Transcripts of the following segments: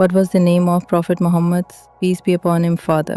What was the name of Prophet Muhammad's peace be upon him father?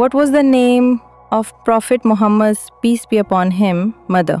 What was the name of Prophet Muhammad's peace be upon him mother?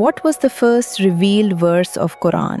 What was the first revealed verse of Quran?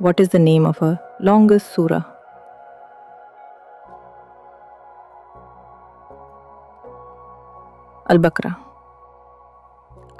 What is the name of a longest surah?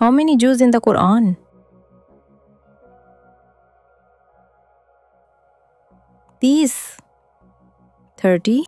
How many juz in the Quran? 30.